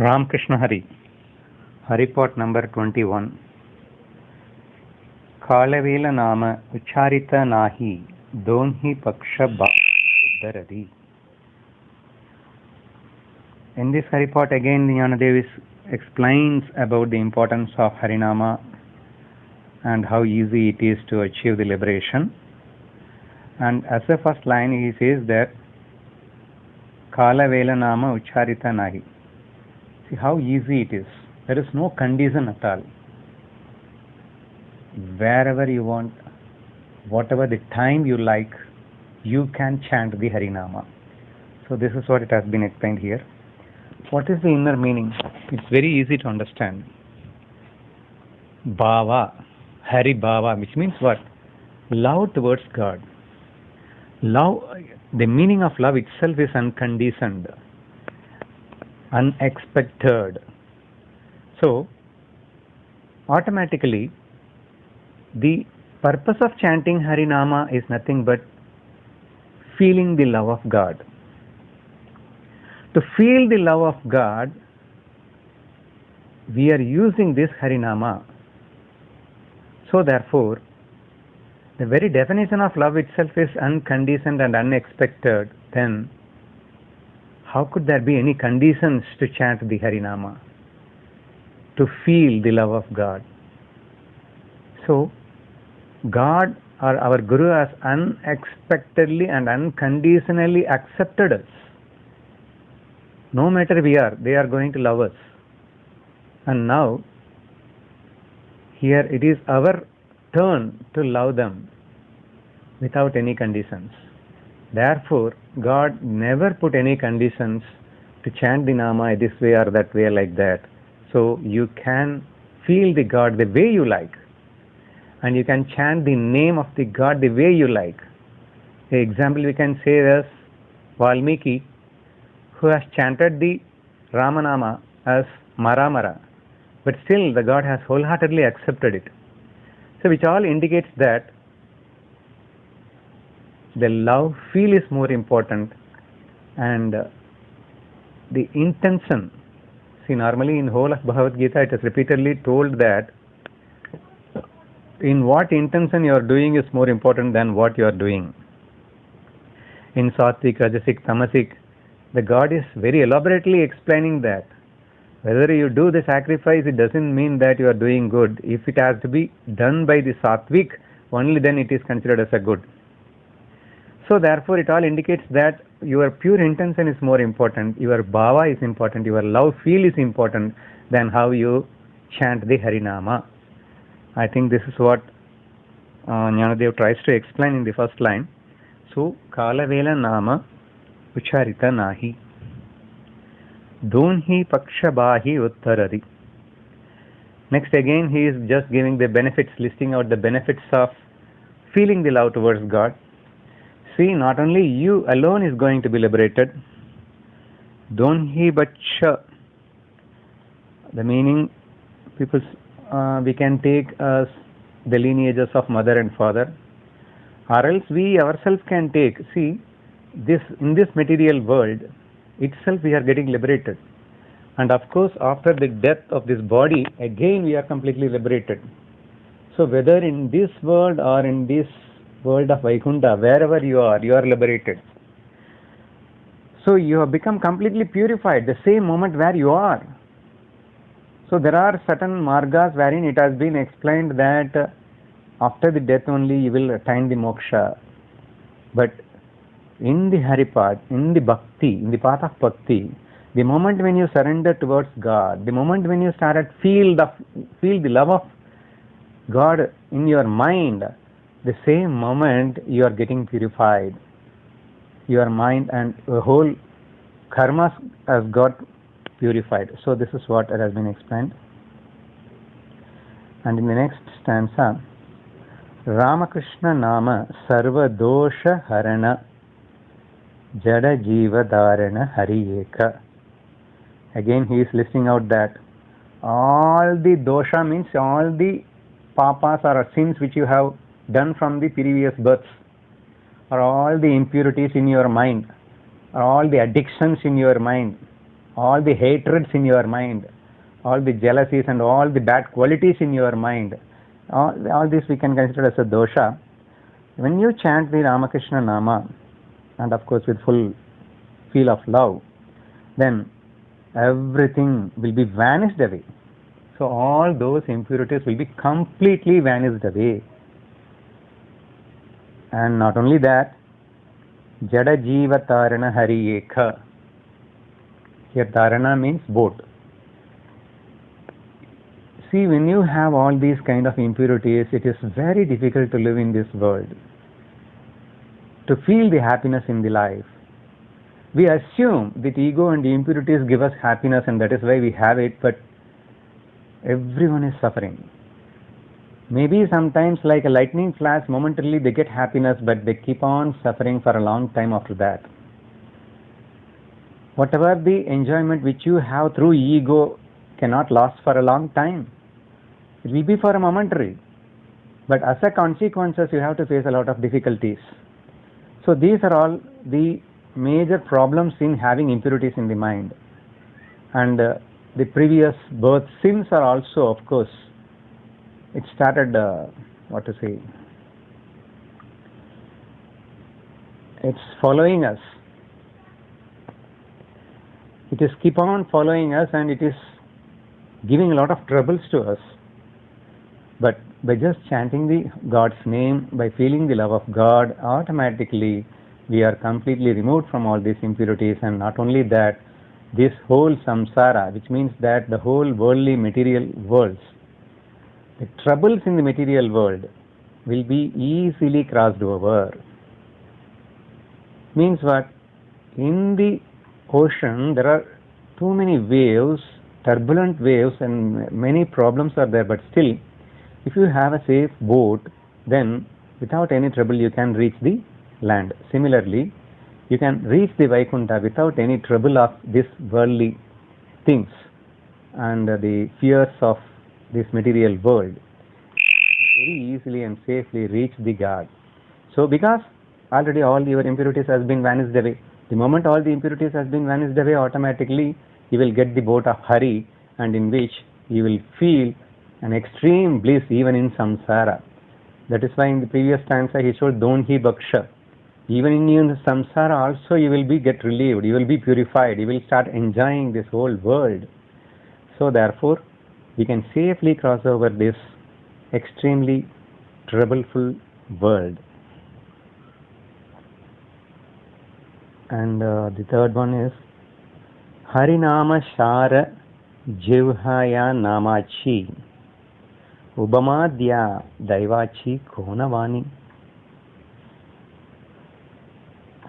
Ramakrishna Hari, Haripot number 21. Kalavela Nama Ucharita Nahi Donhi Paksha Bhadaradi. In this Haripot again Jnanadev explains about the importance of Harinama and how easy it is to achieve the liberation. And as the first line he says that Kalavela Nama Ucharita Nahi. See how easy it is. There is no condition at all. Wherever you want, whatever the time you like, you can chant the Harinama. So this is what it has been explained here. What is the inner meaning? It's very easy to understand. Bhava, Hari Bhava, which means what? Love towards God. Love, the meaning of love itself is unconditioned, unexpected. So, automatically, the purpose of chanting Harinama is nothing but feeling the love of God. To feel the love of God, we are using this Harinama. So therefore, the very definition of love itself is unconditioned and unexpected. Then, how could there be any conditions to chant the Harinama? To feel the love of God. So, God or our Guru has unexpectedly and unconditionally accepted us. No matter we are, they are going to love us. And now, here it is our turn to love them without any conditions. Therefore, God never put any conditions to chant the Nama this way or that way like that. So, you can feel the God the way you like. And you can chant the name of the God the way you like. For example, we can say as Valmiki, who has chanted the Ramanama as Maramara, but still the God has wholeheartedly accepted it. So which all indicates that the love feel is more important and the intention. See, normally in whole of Bhagavad Gita it is repeatedly told that in what intention you are doing is more important than what you are doing. In Sattvic, Rajasic, Tamasic, the God is very elaborately explaining that whether you do the sacrifice, it doesn't mean that you are doing good. If it has to be done by the Sattvic, only then it is considered as a good. So therefore it all indicates that your pure intention is more important, your bhava is important, your love feel is important than how you chant the Harinama. I think this is what Jnanadev tries to explain in the first line. So, Kalavela Nama Ucharita Nahi Donhi Paksha Bahi Uttarari. Next again he is just giving the benefits, listing out the benefits of feeling the love towards God. See, not only you alone is going to be liberated. Donhi Baksha. The meaning people we can take as the lineages of mother and father, or else we ourselves can take. See, this in this material world itself we are getting liberated, and of course after the death of this body again we are completely liberated. So whether in this world or in this world of Vaikunta, wherever you are liberated. So you have become completely purified the same moment where you are. So there are certain margas wherein it has been explained that after the death only you will attain the moksha. But in the Haripad, in the Bhakti, in the path of Bhakti, the moment when you surrender towards God, the moment when you start feel the love of God in your mind, the same moment you are getting purified. Your mind and the whole karmas has got purified. So this is what it has been explained. And in the next stanza, Ramakrishna Nama Sarva Dosha Harana Jada Jiva Dharana Hari Eka. Again he is listing out that all the dosha means all the papas or sins which you have done from the previous births, or all the impurities in your mind, or all the addictions in your mind, all the hatreds in your mind, all the jealousies and all the bad qualities in your mind, all this we can consider as a dosha. When you chant the Ramakrishna Nama, and of course with full feel of love, then everything will be vanished away. So all those impurities will be completely vanished away. And not only that, Jada Jiva Tarana Hari Ekha. Here Tarana means boat. See, when you have all these kind of impurities, it is very difficult to live in this world, to feel the happiness in the life. We assume that ego and the impurities give us happiness and that is why we have it, but everyone is suffering. Maybe sometimes like a lightning flash, momentarily they get happiness, but they keep on suffering for a long time after that. Whatever the enjoyment which you have through ego cannot last for a long time. It will be for a momentary. But as a consequences, you have to face a lot of difficulties. So these are all the major problems in having impurities in the mind. And the previous birth sins are also, of course, it started, it's following us. It is keep on following us and it is giving a lot of troubles to us. But by just chanting the God's name, by feeling the love of God, automatically we are completely removed from all these impurities. And not only that, this whole samsara, which means that the whole worldly material worlds, the troubles in the material world will be easily crossed over. Means what? In the ocean there are too many waves, turbulent waves, and many problems are there, but still if you have a safe boat, then without any trouble you can reach the land. Similarly, you can reach the Vaikuntha without any trouble of these worldly things and the fears of this material world. Very easily and safely reach the God. So because already all your impurities has been vanished away, the moment all the impurities has been vanished away, automatically you will get the boat of Hari, and in which you will feel an extreme bliss even in samsara. That is why in the previous stanza he showed Donhi Baksha. Even in the samsara also you will be get relieved, you will be purified, you will start enjoying this whole world. So therefore we can safely cross over this extremely troubleful world. And the third one is Harinama Shara Jivhaya Namachi Ubamadya Daivachi Konavani.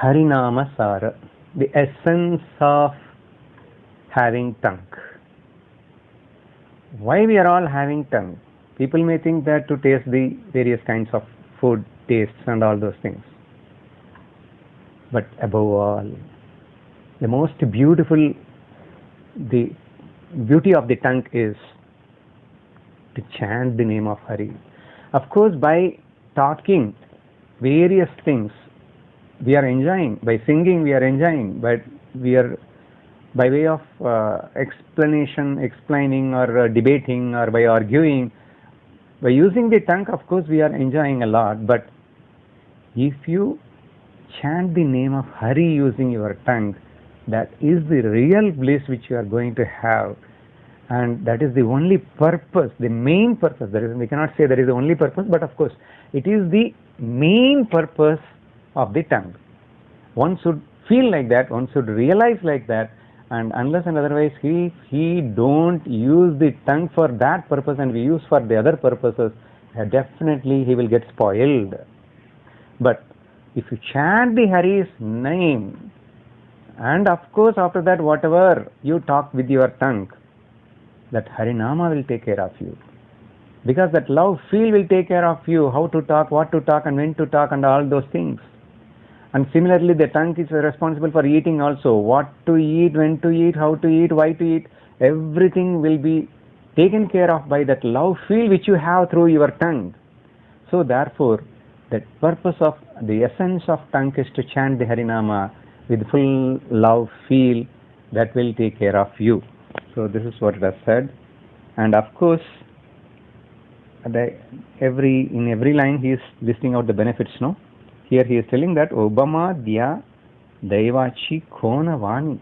Harinama Sara, the essence of having tongue. Why we are all having tongue? People may think that to taste the various kinds of food tastes and all those things. But above all, the most beautiful, the beauty of the tongue is to chant the name of Hari. Of course, by talking various things, we are enjoying. By singing, we are enjoying. But we are, by way of explaining or debating or by arguing, by using the tongue, of course, we are enjoying a lot. But if you chant the name of Hari using your tongue, that is the real bliss which you are going to have. And that is the only purpose, the main purpose. We cannot say that is the only purpose, but of course, it is the main purpose of the tongue. One should feel like that, one should realize like that, and unless and otherwise he don't use the tongue for that purpose and we use for the other purposes, definitely he will get spoiled. But if you chant the Hari's name, and of course after that whatever you talk with your tongue, that Harinama will take care of you. Because that love feel will take care of you, how to talk, what to talk and when to talk and all those things. And similarly the tongue is responsible for eating also. What to eat, when to eat, how to eat, why to eat, everything will be taken care of by that love feel which you have through your tongue. So therefore, the purpose of the essence of tongue is to chant the Harinama with full love feel that will take care of you. So this is what it has said. And of course, in every line he is listing out the benefits, no? Here he is telling that Obama Dya Daivachi Kona Vani.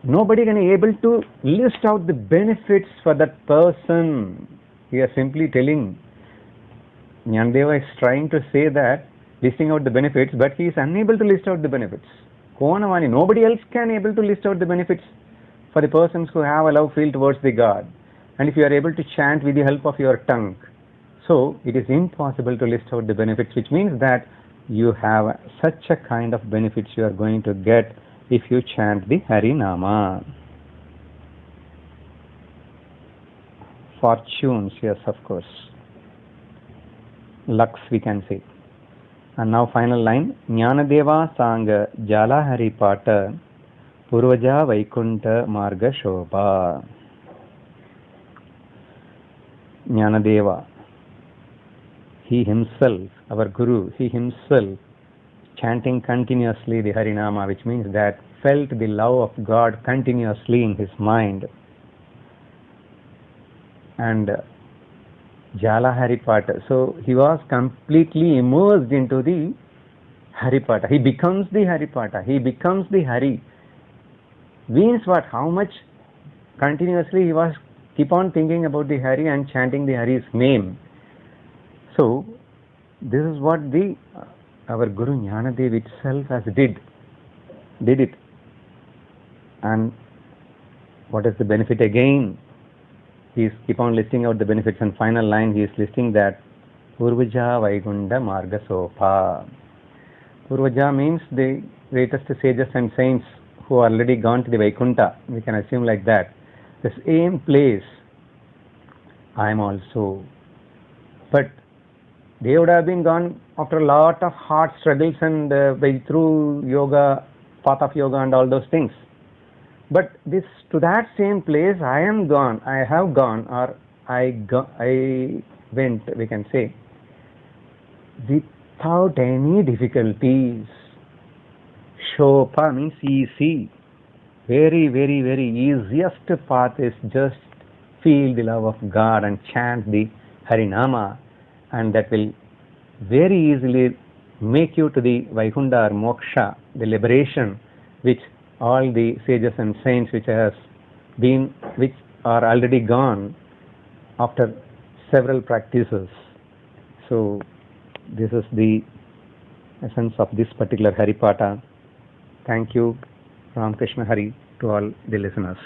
Nobody can be able to list out the benefits for that person. He is simply telling. Jnanadeva is trying to say that, listing out the benefits, but he is unable to list out the benefits. Kona Vani. Nobody else can able to list out the benefits for the persons who have a love feel towards the God. And if you are able to chant with the help of your tongue, so it is impossible to list out the benefits, which means that you have such a kind of benefits you are going to get if you chant the Harinama. Fortunes, yes, of course. Lucks, we can say. And now final line. Jnanadeva Sanga Jalahari Pata Purvaja Vaikunta Marga Shobha. Jnanadeva, he himself, our Guru, he himself chanting continuously the Harinama, which means that felt the love of God continuously in his mind. And Jala Haripata. So he was completely immersed into the Haripata. He becomes the Haripata. He becomes the Hari. Means what? How much continuously he was keep on thinking about the Hari and chanting the Hari's name. So this is what our Guru Jnanadev itself has did it. And what is the benefit again? He is keep on listing out the benefits, and final line he is listing that Purvaja Vaikunta Marga Sopa. Purvaja means the greatest sages and saints who are already gone to the Vaikunta. We can assume like that. The same place I am also. But they would have been gone after a lot of hard struggles and through yoga, path of yoga and all those things. But to that same place I am gone, I have gone, or I went, we can say, without any difficulties. Shopa means easy. Very, very, very easiest path is just feel the love of God and chant the Harinama, and that will very easily make you to the Vaikunta or Moksha, the liberation, which all the sages and saints which are already gone after several practices. So this is the essence of this particular Haripata. Thank you, Ramakrishna Hari, to all the listeners.